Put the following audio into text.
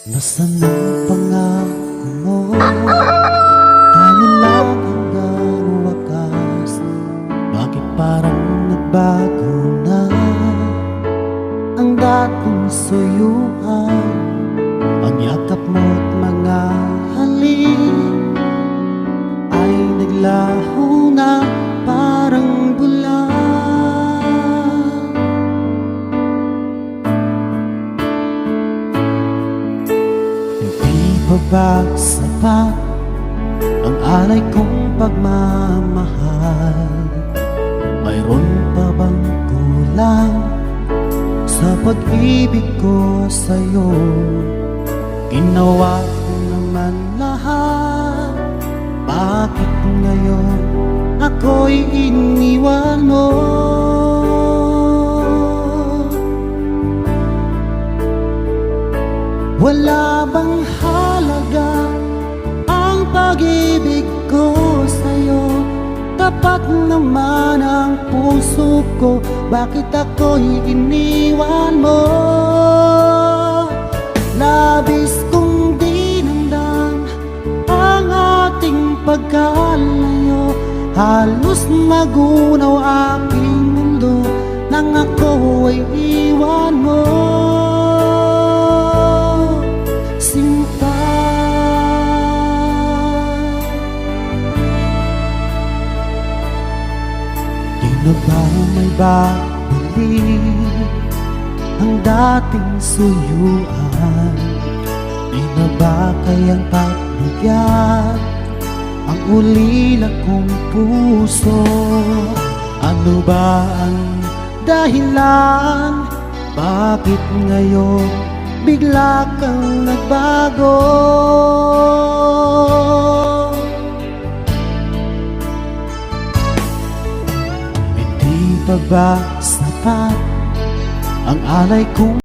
Nasaan ang pangako mo? Tayo lang hanggang wakas. Bakit parang nagbago na ang dating suyuan? Ang yakap mo't mga halik ay naglaho na parang bula. Hindi ba sapat ang alay kong pagmamahal? Mayroon pa bang kulang sa pag-ibig ko sa'yo? Ginawa ko naman lahat, bakit ngayon ako'y iniwan mo? Wala bang halaga ang pag-ibig ko sa'yo? Tapat naman ang puso ko, bakit ako'y iniwan mo? Labis kong dinamdam ang ating pagkalayo, halos magunaw aking mundo nang ako ay iwan mo. Di na ba may babalik ang dating suyuan? Di na ba kayang pagbigyan ang ulila kong puso? Ano ba ang dahilan? Bakit ngayon bigla kang nagbago? Hindi pa ba sapat ang alay kong